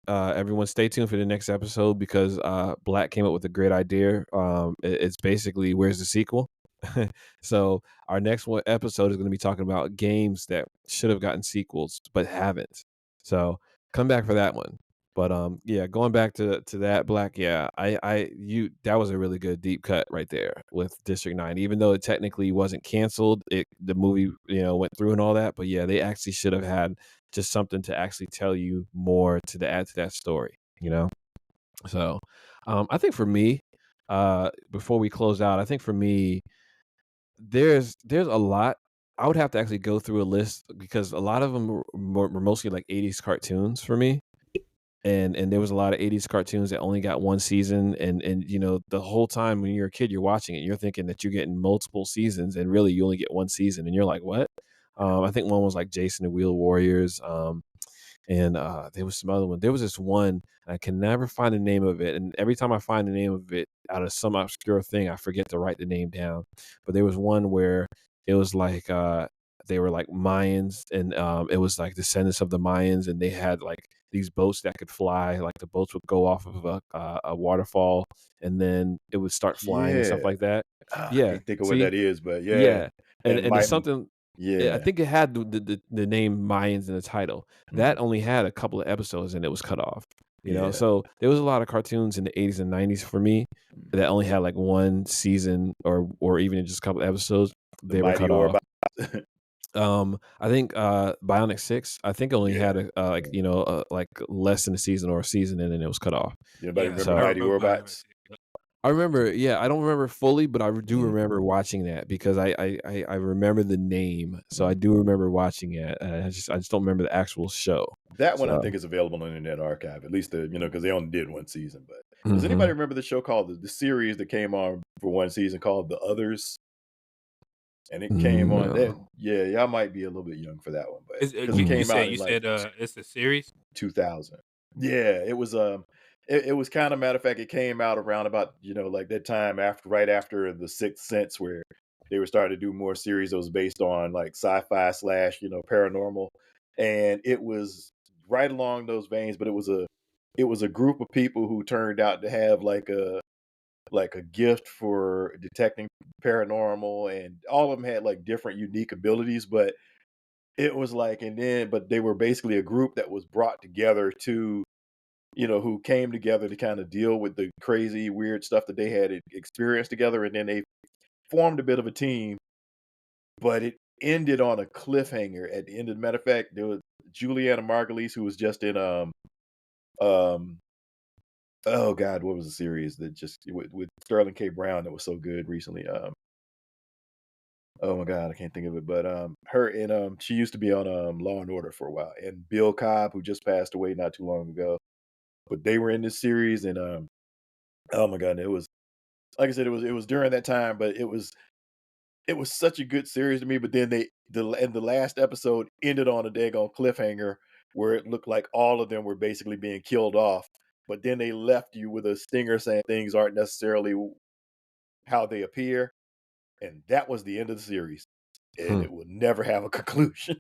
everyone stay tuned for the next episode because Black came up with a great idea. It's basically where's the sequel. So our next one episode is going to be talking about games that should have gotten sequels but haven't. So come back for that one. But yeah, going back to that Black, yeah, you that was a really good deep cut right there with District 9. Even though it technically wasn't canceled, the movie, went through and all that, but yeah, they actually should have had just something to actually tell you more to add to that story. So, I think for me, before we close out, I think for me there's a lot. I would have to actually go through a list because a lot of them were mostly like 80s cartoons for me, and there was a lot of 80s cartoons that only got one season, and the whole time when you're a kid you're watching it, you're thinking that you're getting multiple seasons, and really you only get one season, and you're like, what? I think one was like Jason and Wheel Warriors, and there was some other one. There was this one, I can never find the name of it, and every time I find the name of it out of some obscure thing, I forget to write the name down. But there was one where it was like they were like Mayans, and it was like descendants of the Mayans, and they had like these boats that could fly. Like the boats would go off of a waterfall, and then it would start flying and stuff Yeah. like that. I Yeah, can't think of what see, that is, but yeah, yeah, and and and it's my something. I yeah. think it had the name Mayans in the title. Mhm. That only had a couple of episodes and it was cut off. Yeah. So there was a lot of cartoons in the 80s and 90s for me Mm. that only had like one season or even just a couple of episodes. The They were Mighty cut off. Orb. I think Bionic 6, I think only Yeah. had like like less than a season or a season and then it was cut off. Anybody Yeah, remember So I Mighty remember Bionic Orbots? Six. I remember, yeah, I don't remember fully, but I do Mhm, remember watching that because I remember the name, so I mhm. do remember watching it. I just don't remember the actual show. That one I So, think is available on Internet Archive, at least because they only did 1 season, but does anybody mhm. remember the show called the series that came on for 1 season called The Others? And it came on that No. yeah, y'all might be a little bit young for that one, but Is because it you Mm. came said out in, you like, said it's a series? 2000. Yeah, it was kinda matter of fact, it came out around about, like, that time after right after The Sixth Sense where they were starting to do more series that was based on, like, sci-fi slash, paranormal, and it was right along those veins, but it was a group of people who turned out to have, like a gift for detecting paranormal, and all of them had, like, different unique abilities, but it was like but they were basically a group that was brought together who came together to kinda deal with the crazy, weird stuff that they had experienced together, and then they formed a bit of a team, but it ended on a cliffhanger at the end of matter of fact, there was Juliana Margulies, who was just in, um oh god, what was the series that just with Sterling K. Brown that was so good recently? Oh my god, I can't think of it, but, her and, she used to be on, Law& and Order for a while, and Bill Cobb, who just passed away not too long ago, but they were in this series, and, oh my god, it was like I said, it was during that time, but it was such a good series to me, but then the last episode ended on a daggone cliffhanger where it looked like all of them were basically being killed off, but then they left you with a stinger saying things aren't necessarily how they appear, and that was the end of the series, and Hmm. it will never have a conclusion.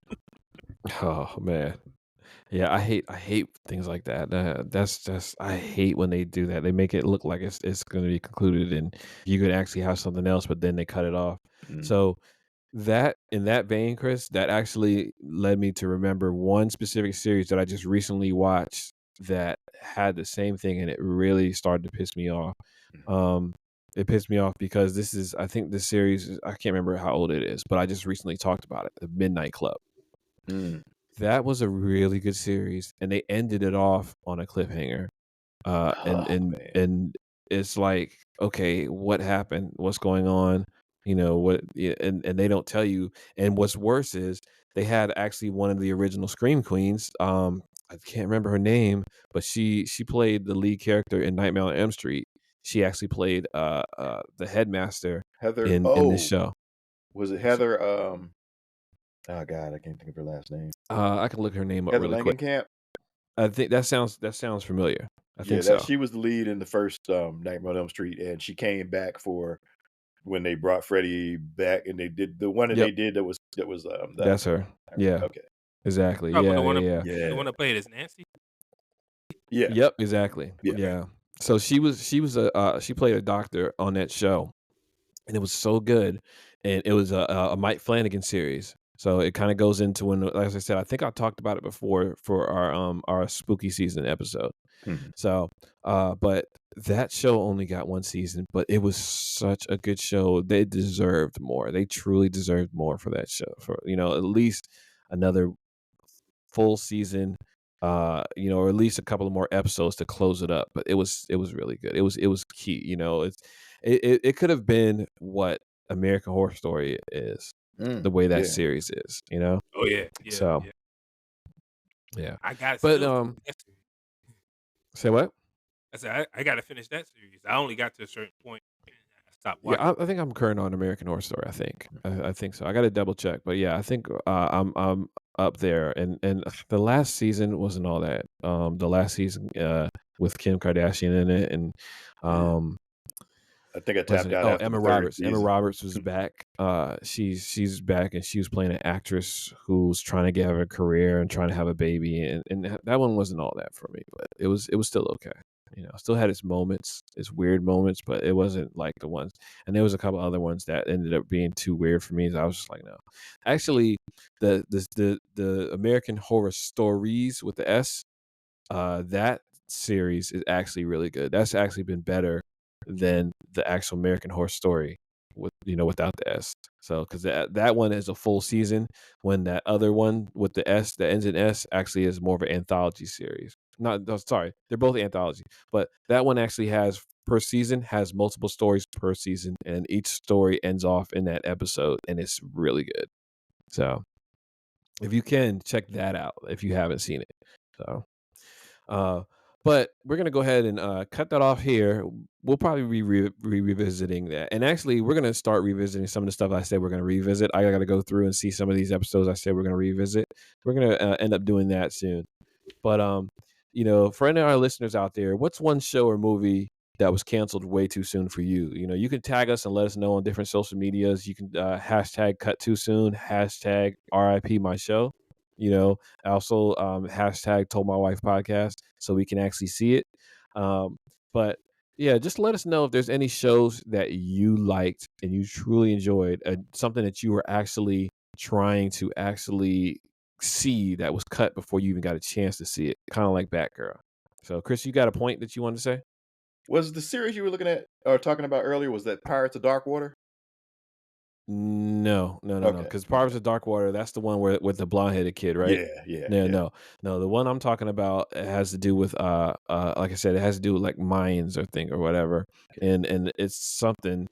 Oh, man. Yeah, I hate things like that. That's just I hate when they do that. They make it look like it's gonna be concluded and you could actually have something else, but then they cut it off. Mhm. So that in that vein, Chris, that actually led me to remember one specific series that I just recently watched that had the same thing, and it really started to piss me off. Mhm. Um, it pissed me off because I think this series I can't remember how old it is, but I just recently talked about it, The Midnight Club. Mm. That was a really good series, and they ended it off on a cliffhanger. And Oh, and man. and it's like, okay, what happened? What's going on? You know what? Yeah, and they don't tell you. And what's worse is they had actually one of the original Scream Queens. I can't remember her name, but she played the lead character in Nightmare on Elm Street. She actually played the headmaster Heather in this oh, show. was it She, Heather, oh god, I can't think of her last name. I can look her name up Heather really quick. Langenkamp? I think that sounds familiar. I Yeah, think that so. she was the lead in the first, Nightmare on Elm Street, and she came back for when they brought Freddy back, and they did the one that Yep, they did that was, that that's her. her. Yeah, Okay. exactly. Oh, but Yeah, yeah, yeah. the Yeah. one that played as Nancy? Yeah. Yep, exactly. Yeah. Yeah. So she was she played a doctor on that show, and it was so good, and it was a Mike Flanagan series. So it kind of goes into when, as I said, I think I talked about it before for our spooky season episode. Mhm. So, but that show only got 1 season, but it was such a good show. They deserved more. They truly deserved more for that show. For at least another full season, or at least a couple of more episodes to close it up. But it was really good. It was key. It could have been what American Horror Story is, the way that Yeah. series is. Oh, yeah, yeah, So yeah. yeah, I gotta but still finish that series. say what? I said, I gotta finish that series. I only got to a certain point and I stopped Yeah, watching. I think I'm current on American Horror Story. I think so. I got to double check, but yeah, I think I'm up there. And the last season wasn't all that. The last season with Kim Kardashian in it, and Yeah. um, I think I what's tapped her name? out Oh, after the Emma 3rd Roberts. Emma season. Roberts was back. She's back, and she was playing an actress who's trying to get a career and trying to have a baby, and that one wasn't all that for me, but it was still okay. Still had its moments, its weird moments, but it wasn't like the ones. And there was a couple other ones that ended up being too weird for me. So I was just like, no. Actually, the American Horror Stories with the S, that series is actually really good. That's actually been better than the actual American Horror Story without the S. So because that one is a full season, when that other one with the S that ends in S actually is more of an anthology series. Not no, sorry, they're both anthology, but that one actually has per season has multiple stories per season, and each story ends off in that episode, and it's really good. So if you can check that out if you haven't seen it. So uh but we're gonna go ahead and cut that off here. We'll probably be revisiting that, and actually, we're gonna start revisiting some of the stuff I said we're gonna revisit. I gotta go through and see some of these episodes I said we're gonna revisit. We're gonna end up doing that soon. But for any of our listeners out there, what's one show or movie that was canceled way too soon for you? You can tag us and let us know on different social medias. You can hashtag cut too soon, hashtag RIP my show. Also hashtag told my wife podcast so we can actually see it. But yeah, just let us know if there's any shows that you liked and you truly enjoyed, something that you were actually trying to actually see that was cut before you even got a chance to see it, kind of like Batgirl. So, Chris, you got a point that you wanted to say? Was the series you were looking at or talking about earlier, was that Pirates of Dark Water? No, no, no, no. Okay, Because okay. Pirates of Dark Water, that's the one where with the blonde headed kid, right? Yeah, yeah, No, yeah. no, no. The one I'm talking about it has to do with like I said, it has to do with like Mayans or whatever, Okay, and it's something.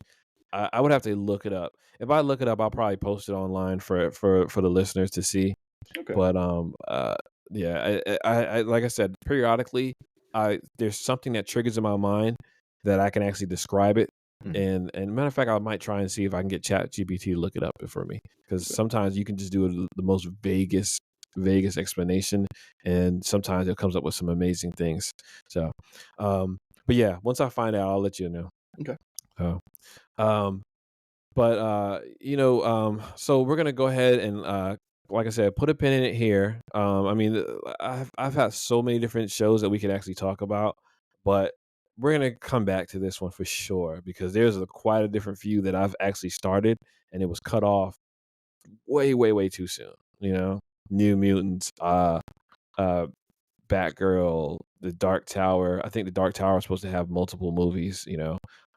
I would have to look it up. If I look it up, I'll probably post it online for the listeners to see. okay. But yeah, I like I said, periodically, there's something that triggers in my mind that I can actually describe it. Mhm, And matter of fact, I might try and see if I can get Chat GPT to look it up for me, because okay. sometimes you can just do the most vaguest explanation, and sometimes it comes up with some amazing things. So, but yeah, once I find out, I'll let you know. Okay. So, um, but so we're gonna go ahead and like I said, put a pin in it here. I mean, I've had so many different shows that we could actually talk about, but we're gonna come back to this one for sure because there's quite a different few that I've actually started and it was cut off way, way, way too soon. New Mutants, uh, Batgirl, The Dark Tower. I think The Dark Tower is supposed to have multiple movies.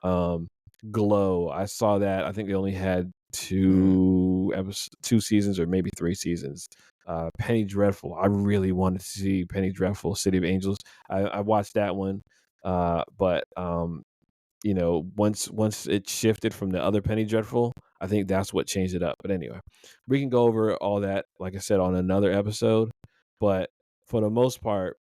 Um, Glow. I saw that. I think they only had Mm, two seasons or maybe three seasons. Penny Dreadful. I really wanted to see Penny Dreadful, City of Angels. I watched that one, but once it shifted from the other Penny Dreadful, I think that's what changed it up. But anyway, we can go over all that, like I said, on another episode. But for the most part,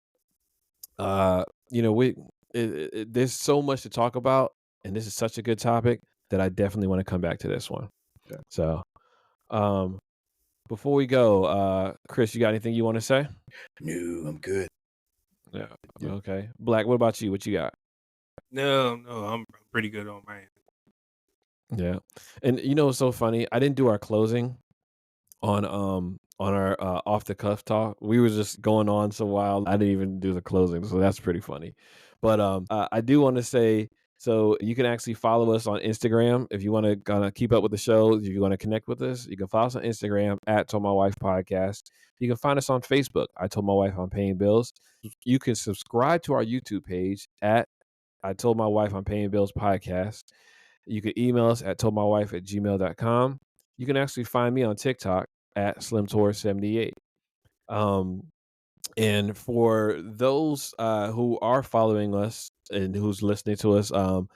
uh, we there's so much to talk about, and this is such a good topic that I definitely want to come back to this one. okay. So, um, before we go, Chris, you got anything you want to say? No, I'm good. Yeah. Yeah. Okay. Black, what about you? What you got? No, no, I'm pretty good on my end. Yeah. And what's so funny? I didn't do our closing on our off the cuff talk. We were just going on so wild. I didn't even do the closing, so that's pretty funny. But I do want to say, so you can actually follow us on Instagram if you want to kind of keep up with the show. If you want to connect with us, you can follow us on Instagram at Told My Wife Podcast. You can find us on Facebook. I Told My Wife I'm Paying Bills. You can subscribe to our YouTube page at I Told My Wife I'm Paying Bills Podcast. You can email us at toldmywife@gmail.com. You can actually find me on TikTok at SlimTour78. Um, and for those who are following us and who's listening to us on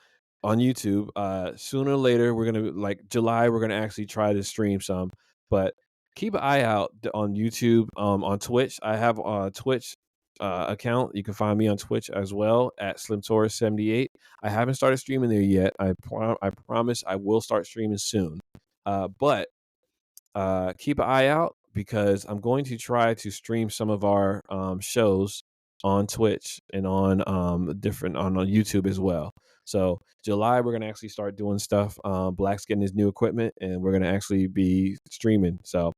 YouTube, sooner or later, we're going to, like July, we're going to actually try to stream some. But keep an eye out on YouTube, on Twitch. I have a Twitch account. You can find me on Twitch as well at SlimTaurus78. I haven't started streaming there yet. I promise I will start streaming soon. But keep an eye out because I'm going to try to stream some of our shows on Twitch and on different on YouTube as well. So July we're gonna actually start doing stuff. Black's getting his new equipment and we're gonna actually be streaming. So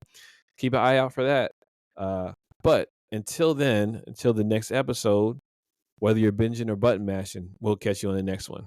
keep an eye out for that. But until then, until the next episode, whether you're binging or button mashing, we'll catch you on the next one.